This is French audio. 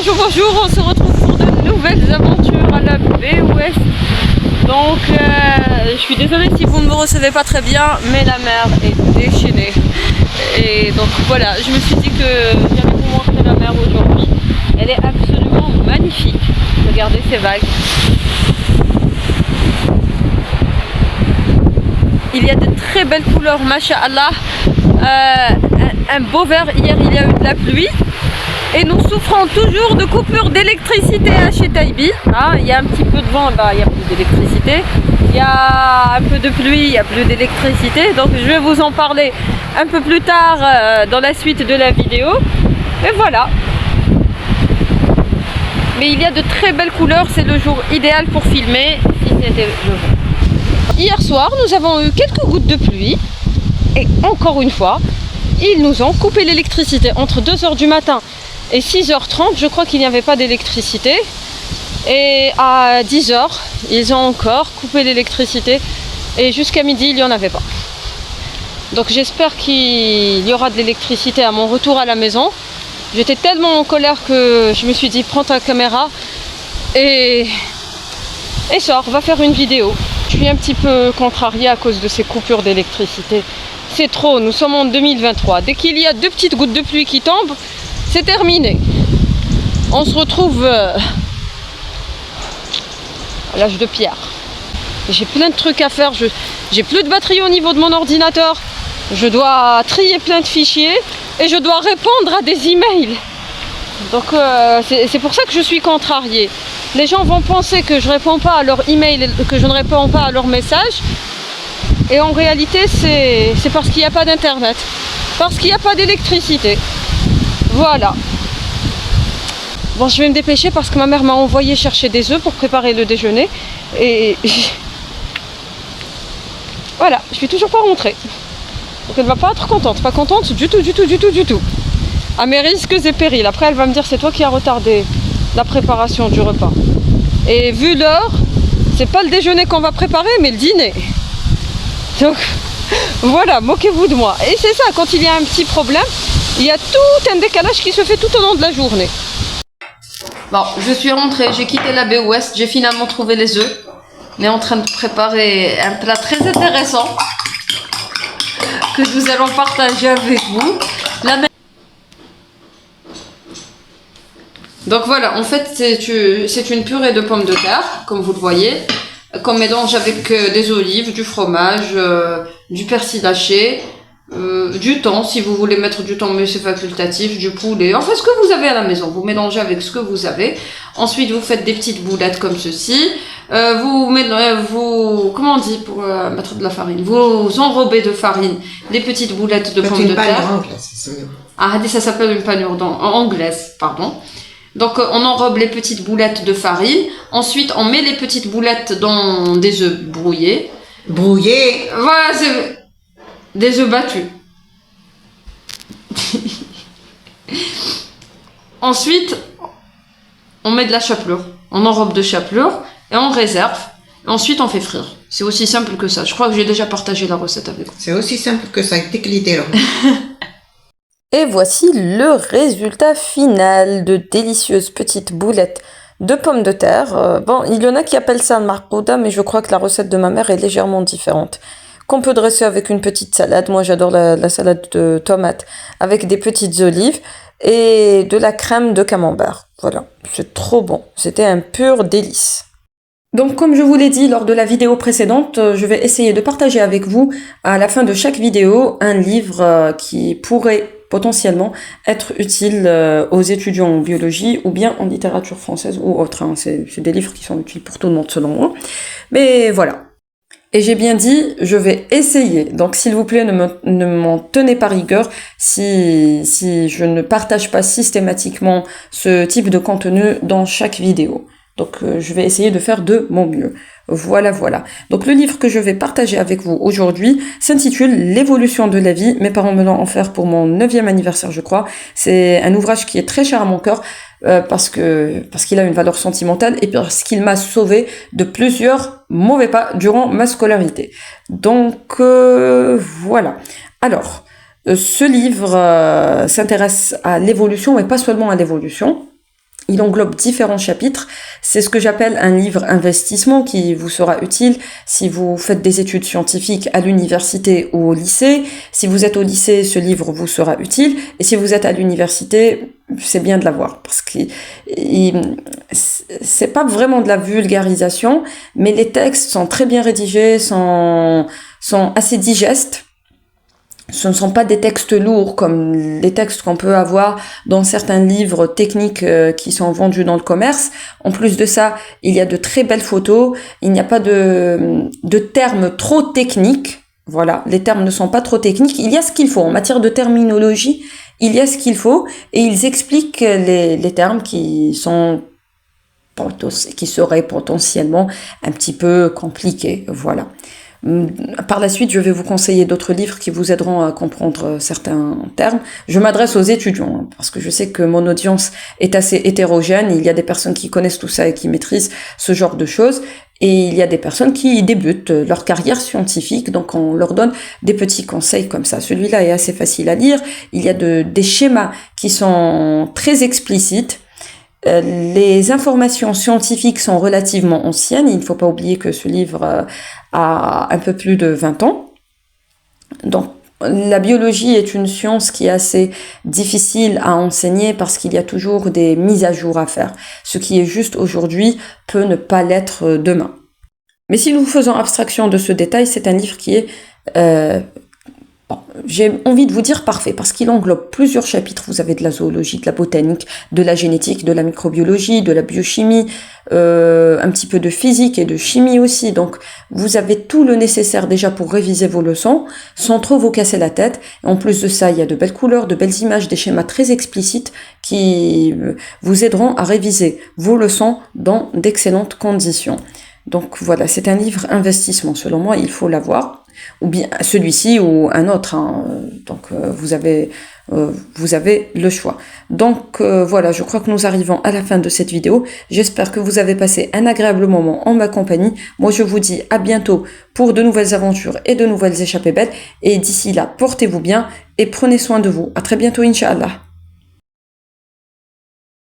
Bonjour, bonjour, on se retrouve pour de nouvelles aventures à la BOS. Donc, je suis désolée si vous ne me recevez pas très bien, mais la mer est déchaînée. Et donc voilà, je me suis dit que j'allais vous montrer la mer aujourd'hui. Elle est absolument magnifique. Regardez ces vagues. Il y a de très belles couleurs, masha'Allah. Un beau vert, hier il y a eu de la pluie. Et nous souffrons toujours de coupures d'électricité à chez Taibi. Hein, il y a un petit peu de vent, bah, il n'y a plus d'électricité. Il y a un peu de pluie, il n'y a plus d'électricité. Donc je vais vous en parler un peu plus tard dans la suite de la vidéo. Et voilà. Mais il y a de très belles couleurs, c'est le jour idéal pour filmer si c'était le jour. Hier soir, nous avons eu quelques gouttes de pluie. Et encore une fois, ils nous ont coupé l'électricité entre 2h du matin et 6h30, je crois qu'il n'y avait pas d'électricité. Et à 10h, ils ont encore coupé l'électricité. Et jusqu'à midi, il n'y en avait pas. Donc j'espère qu'il y aura de l'électricité à mon retour à la maison. J'étais tellement en colère que je me suis dit, prends ta caméra et sors, va faire une vidéo. Je suis un petit peu contrariée à cause de ces coupures d'électricité. C'est trop, nous sommes en 2023. Dès qu'il y a 2 petites gouttes de pluie qui tombent, c'est terminé. On se retrouve à l'âge de pierre. J'ai plein de trucs à faire. J'ai plus de batterie au niveau de mon ordinateur. Je dois trier plein de fichiers et je dois répondre à des emails. Donc c'est pour ça que je suis contrariée. Les gens vont penser que je réponds pas à leurs emails, que je ne réponds pas à leurs messages. Et en réalité, c'est parce qu'il n'y a pas d'internet. Parce qu'il n'y a pas d'électricité. Voilà. Bon, je vais me dépêcher parce que ma mère m'a envoyé chercher des œufs pour préparer le déjeuner. Et voilà, je suis toujours pas rentrée. Donc elle va pas être contente. Pas contente du tout, du tout, du tout, du tout. À mes risques et périls. Après, elle va me dire, c'est toi qui as retardé la préparation du repas. Et vu l'heure, c'est pas le déjeuner qu'on va préparer, mais le dîner. Donc voilà, moquez-vous de moi. Et c'est ça, quand il y a un petit problème, il y a tout un décalage qui se fait tout au long de la journée. Bon, je suis rentrée, j'ai quitté la baie ouest, j'ai finalement trouvé les œufs. On est en train de préparer un plat très intéressant que nous allons partager avec vous. Donc voilà, en fait c'est une purée de pommes de terre, comme vous le voyez, qu'on mélange avec des olives, du fromage, du persil haché, du thon, si vous voulez mettre du thon, mais c'est facultatif, du poulet, enfin ce que vous avez à la maison, vous mélangez avec ce que vous avez. Ensuite vous faites des petites boulettes comme ceci, comment on dit pour mettre de la farine, vous enrobez de farine les petites boulettes de pommes de terre. Ah, ça s'appelle une panure anglaise, pardon. Donc on enrobe les petites boulettes de farine. Ensuite on met les petites boulettes dans des œufs brouillés. Brouillés. Voilà, c'est des œufs battus. Ensuite on met de la chapelure. On enrobe de chapelure et on réserve. Ensuite on fait frire. C'est aussi simple que ça. Je crois que j'ai déjà partagé la recette avec vous. C'est aussi simple que ça, déclidé. Et voici le résultat final de délicieuses petites boulettes de pommes de terre. Bon, il y en a qui appellent ça un marcouda, mais je crois que la recette de ma mère est légèrement différente. Qu'on peut dresser avec une petite salade. Moi, j'adore la salade de tomates avec des petites olives et de la crème de camembert. Voilà, c'est trop bon. C'était un pur délice. Donc comme je vous l'ai dit lors de la vidéo précédente, je vais essayer de partager avec vous à la fin de chaque vidéo un livre qui pourrait potentiellement être utile aux étudiants en biologie ou bien en littérature française ou autre. Hein. C'est des livres qui sont utiles pour tout le monde selon moi. Mais voilà. Et j'ai bien dit, je vais essayer. Donc s'il vous plaît, ne m'en tenez pas rigueur si je ne partage pas systématiquement ce type de contenu dans chaque vidéo. Donc je vais essayer de faire de mon mieux. Voilà. Donc le livre que je vais partager avec vous aujourd'hui s'intitule L'évolution de la vie. Mes parents me l'ont offert pour mon 9e anniversaire, je crois. C'est un ouvrage qui est très cher à mon cœur parce qu'il a une valeur sentimentale et parce qu'il m'a sauvé de plusieurs mauvais pas durant ma scolarité. Donc voilà. Alors, ce livre s'intéresse à l'évolution, mais pas seulement à l'évolution. Il englobe différents chapitres. C'est ce que j'appelle un livre investissement qui vous sera utile si vous faites des études scientifiques à l'université ou au lycée. Si vous êtes au lycée, ce livre vous sera utile. Et si vous êtes à l'université, c'est bien de l'avoir parce que c'est pas vraiment de la vulgarisation, mais les textes sont très bien rédigés, sont assez digestes. Ce ne sont pas des textes lourds comme les textes qu'on peut avoir dans certains livres techniques qui sont vendus dans le commerce. En plus de ça, il y a de très belles photos. Il n'y a pas de termes trop techniques. Voilà, les termes ne sont pas trop techniques. Il y a ce qu'il faut. En matière de terminologie, il y a ce qu'il faut. Et ils expliquent les termes qui seraient potentiellement un petit peu compliqués. Voilà. Par la suite, je vais vous conseiller d'autres livres qui vous aideront à comprendre certains termes. Je m'adresse aux étudiants, parce que je sais que mon audience est assez hétérogène. Il y a des personnes qui connaissent tout ça et qui maîtrisent ce genre de choses. Et il y a des personnes qui débutent leur carrière scientifique, donc on leur donne des petits conseils comme ça. Celui-là est assez facile à lire. Il y a des schémas qui sont très explicites. Les informations scientifiques sont relativement anciennes. Il ne faut pas oublier que ce livre a un peu plus de 20 ans. Donc, la biologie est une science qui est assez difficile à enseigner parce qu'il y a toujours des mises à jour à faire. Ce qui est juste aujourd'hui peut ne pas l'être demain. Mais si nous faisons abstraction de ce détail, c'est un livre qui est j'ai envie de vous dire parfait, parce qu'il englobe plusieurs chapitres. Vous avez de la zoologie, de la botanique, de la génétique, de la microbiologie, de la biochimie, un petit peu de physique et de chimie aussi. Donc, vous avez tout le nécessaire déjà pour réviser vos leçons, sans trop vous casser la tête. Et en plus de ça, il y a de belles couleurs, de belles images, des schémas très explicites qui vous aideront à réviser vos leçons dans d'excellentes conditions. Donc voilà, c'est un livre investissement. Selon moi, il faut l'avoir. Ou bien celui-ci ou un autre, hein. Donc vous avez le choix. Donc voilà, je crois que nous arrivons à la fin de cette vidéo. J'espère que vous avez passé un agréable moment en ma compagnie. Moi je vous dis à bientôt pour de nouvelles aventures et de nouvelles échappées bêtes. Et d'ici là, portez-vous bien et prenez soin de vous. À très bientôt, Inch'Allah.